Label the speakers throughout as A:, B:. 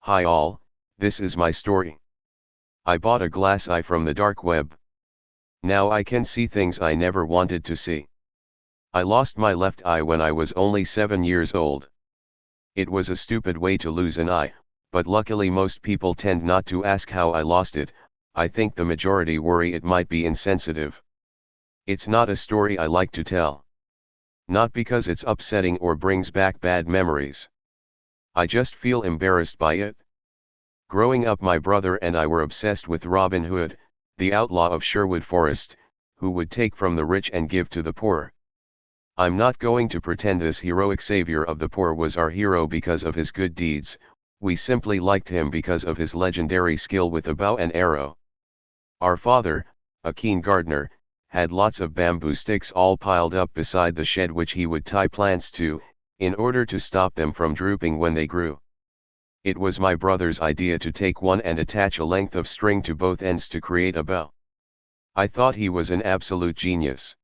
A: Hi all, this is my story. I bought a glass eye from the dark web. Now I can see things I never wanted to see. I lost my left eye when I was only 7 years old. It was a stupid way to lose an eye, but luckily most people tend not to ask how I lost it. I think the majority worry it might be insensitive. It's not a story I like to tell. Not because it's upsetting or brings back bad memories. I just feel embarrassed by it. Growing up, my brother and I were obsessed with Robin Hood, the outlaw of Sherwood Forest, who would take from the rich and give to the poor. I'm not going to pretend this heroic savior of the poor was our hero because of his good deeds. We simply liked him because of his legendary skill with a bow and arrow. Our father, a keen gardener, had lots of bamboo sticks all piled up beside the shed which he would tie plants to, in order to stop them from drooping when they grew. It was my brother's idea to take one and attach a length of string to both ends to create a bow. I thought he was an absolute genius.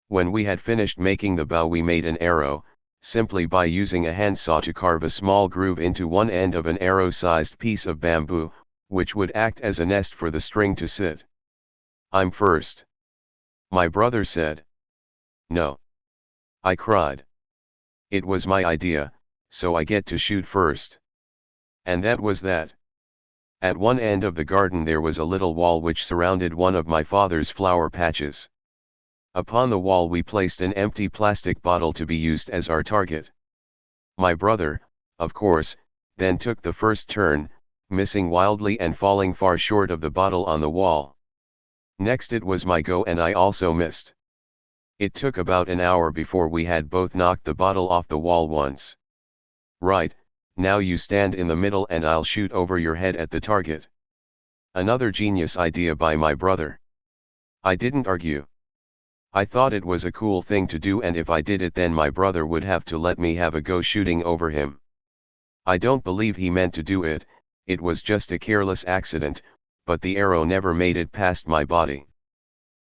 A: When we had finished making the bow, we made an arrow, simply by using a handsaw to carve a small groove into one end of an arrow-sized piece of bamboo, which would act as a nest for the string to sit. "I'm first," my brother said. "No," I cried. "It was my idea, so I get to shoot first." And that was that. At one end of the garden there was a little wall which surrounded one of my father's flower patches. Upon the wall we placed an empty plastic bottle to be used as our target. My brother, of course, then took the first turn, missing wildly and falling far short of the bottle on the wall. Next it was my go, and I also missed. It took about an hour before we had both knocked the bottle off the wall once. "Right, now you stand in the middle and I'll shoot over your head at the target." Another genius idea by my brother. I didn't argue. I thought it was a cool thing to do, and if I did it then my brother would have to let me have a go shooting over him. I don't believe he meant to do it, it was just a careless accident, but the arrow never made it past my body.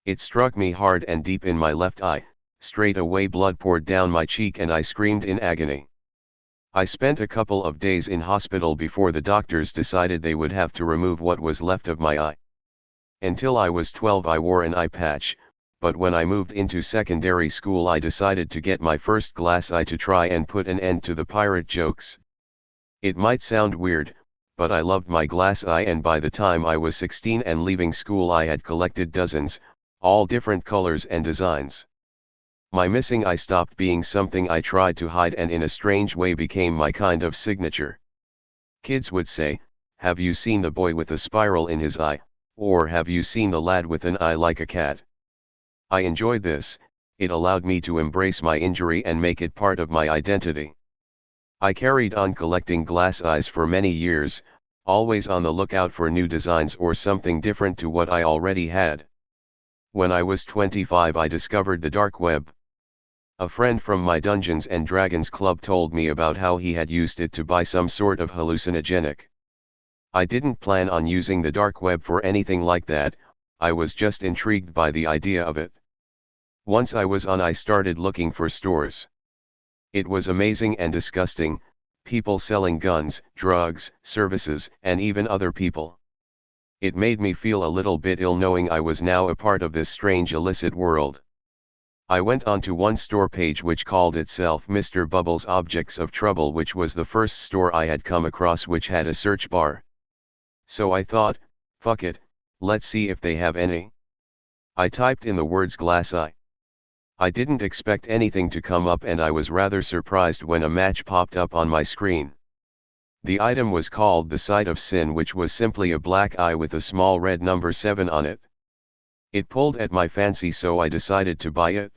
A: It struck me hard and deep in my left eye, straight away blood poured down my cheek and I screamed in agony. I spent a couple of days in hospital before the doctors decided they would have to remove what was left of my eye. Until I was 12 I wore an eye patch, but when I moved into secondary school I decided to get my first glass eye to try and put an end to the pirate jokes. It might sound weird, but I loved my glass eye, and by the time I was 16 and leaving school I had collected dozens, all different colors and designs. My missing eye stopped being something I tried to hide and in a strange way became my kind of signature. Kids would say, "Have you seen the boy with a spiral in his eye?" or "Have you seen the lad with an eye like a cat?" I enjoyed this, it allowed me to embrace my injury and make it part of my identity. I carried on collecting glass eyes for many years, always on the lookout for new designs or something different to what I already had. When I was 25 I discovered the dark web. A friend from my Dungeons and Dragons club told me about how he had used it to buy some sort of hallucinogenic. I didn't plan on using the dark web for anything like that, I was just intrigued by the idea of it. Once I was on, I started looking for stores. It was amazing and disgusting, people selling guns, drugs, services, and even other people. It made me feel a little bit ill knowing I was now a part of this strange illicit world. I went onto one store page which called itself Mr. Bubble's Objects of Trouble, which was the first store I had come across which had a search bar. So I thought, fuck it, let's see if they have any. I typed in the words glass eye. I didn't expect anything to come up and I was rather surprised when a match popped up on my screen. The item was called the Sight of Sin, which was simply a black eye with a small red number 7 on it. It pulled at my fancy, so I decided to buy it.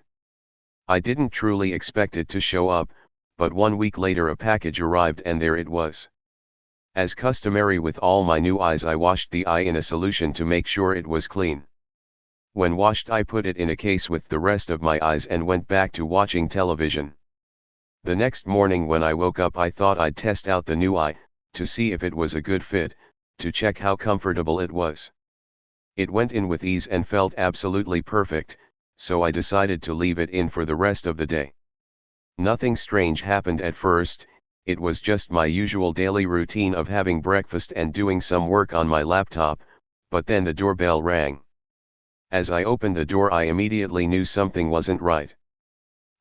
A: I didn't truly expect it to show up, but 1 week later a package arrived and there it was. As customary with all my new eyes, I washed the eye in a solution to make sure it was clean. When washed I put it in a case with the rest of my eyes and went back to watching television. The next morning when I woke up I thought I'd test out the new eye, to see if it was a good fit, to check how comfortable it was. It went in with ease and felt absolutely perfect, so I decided to leave it in for the rest of the day. Nothing strange happened at first, it was just my usual daily routine of having breakfast and doing some work on my laptop, but then the doorbell rang. As I opened the door, I immediately knew something wasn't right.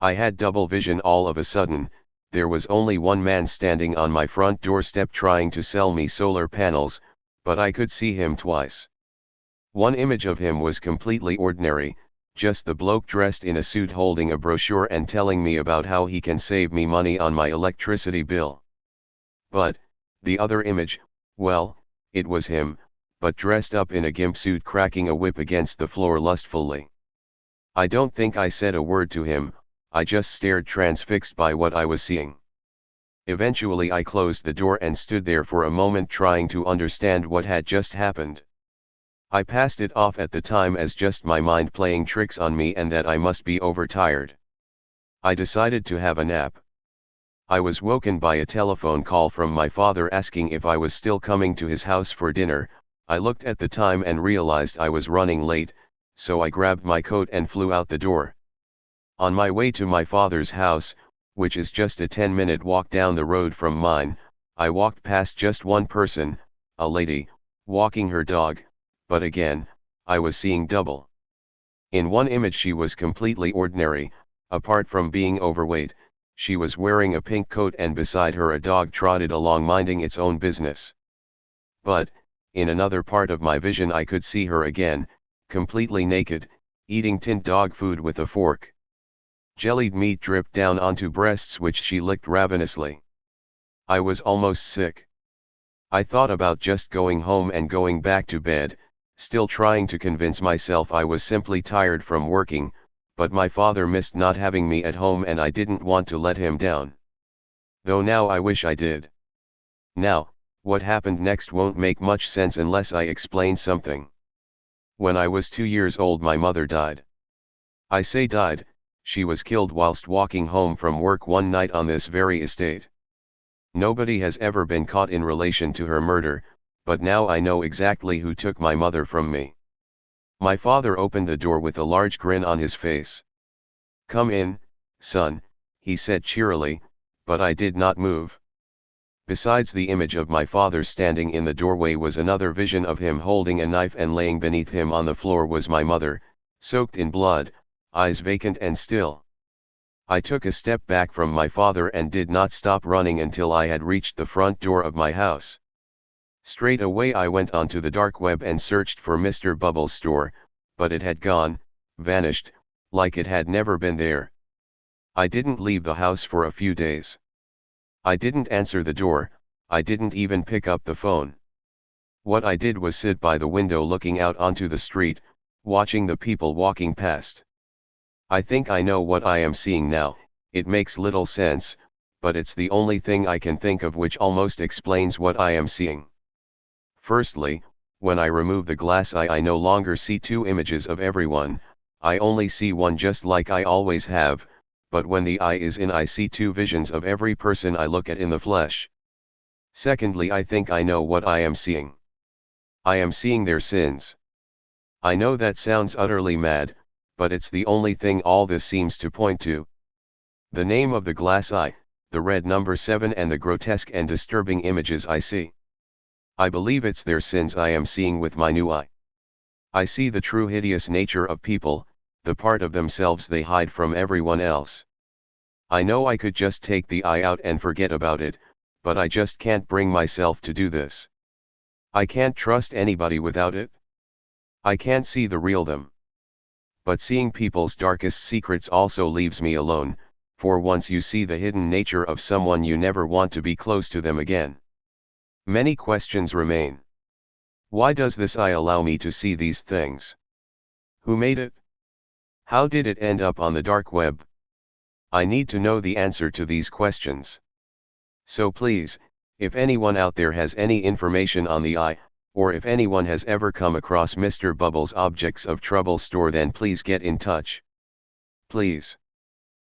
A: I had double vision all of a sudden. There was only one man standing on my front doorstep trying to sell me solar panels, but I could see him twice. One image of him was completely ordinary, just the bloke dressed in a suit holding a brochure and telling me about how he can save me money on my electricity bill. But, the other image, well, it was him, but dressed up in a gimp suit cracking a whip against the floor lustfully. I don't think I said a word to him, I just stared transfixed by what I was seeing. Eventually I closed the door and stood there for a moment trying to understand what had just happened. I passed it off at the time as just my mind playing tricks on me and that I must be overtired. I decided to have a nap. I was woken by a telephone call from my father asking if I was still coming to his house for dinner. I looked at the time and realized I was running late, so I grabbed my coat and flew out the door. On my way to my father's house, which is just a 10-minute walk down the road from mine, I walked past just one person, a lady, walking her dog, but again, I was seeing double. In one image she was completely ordinary, apart from being overweight, she was wearing a pink coat and beside her a dog trotted along minding its own business. But, in another part of my vision I could see her again, completely naked, eating tinned dog food with a fork. Jellied meat dripped down onto breasts which she licked ravenously. I was almost sick. I thought about just going home and going back to bed, still trying to convince myself I was simply tired from working, but my father missed not having me at home and I didn't want to let him down. Though now I wish I did. Now, what happened next won't make much sense unless I explain something. When I was 2 years old my mother died. I say died, she was killed whilst walking home from work one night on this very estate. Nobody has ever been caught in relation to her murder, but now I know exactly who took my mother from me. My father opened the door with a large grin on his face. "Come in, son," he said cheerily, but I did not move. Besides the image of my father standing in the doorway was another vision of him holding a knife, and laying beneath him on the floor was my mother, soaked in blood, eyes vacant and still. I took a step back from my father and did not stop running until I had reached the front door of my house. Straight away I went onto the dark web and searched for Mr. Bubble's store, but it had gone, vanished, like it had never been there. I didn't leave the house for a few days. I didn't answer the door, I didn't even pick up the phone. What I did was sit by the window looking out onto the street, watching the people walking past. I think I know what I am seeing now. It makes little sense, but it's the only thing I can think of which almost explains what I am seeing. Firstly, when I remove the glass eye I no longer see two images of everyone, I only see one just like I always have, but when the eye is in I see two visions of every person I look at in the flesh. Secondly, I think I know what I am seeing. I am seeing their sins. I know that sounds utterly mad, but it's the only thing all this seems to point to. The name of the glass eye, the red number 7 and the grotesque and disturbing images I see. I believe it's their sins I am seeing with my new eye. I see the true hideous nature of people, the part of themselves they hide from everyone else. I know I could just take the eye out and forget about it, but I just can't bring myself to do this. I can't trust anybody without it. I can't see the real them. But seeing people's darkest secrets also leaves me alone, for once you see the hidden nature of someone you never want to be close to them again. Many questions remain. Why does this eye allow me to see these things? Who made it? How did it end up on the dark web? I need to know the answer to these questions. So please, if anyone out there has any information on the eye, or if anyone has ever come across Mr. Bubble's Objects of Trouble store, then please get in touch. Please.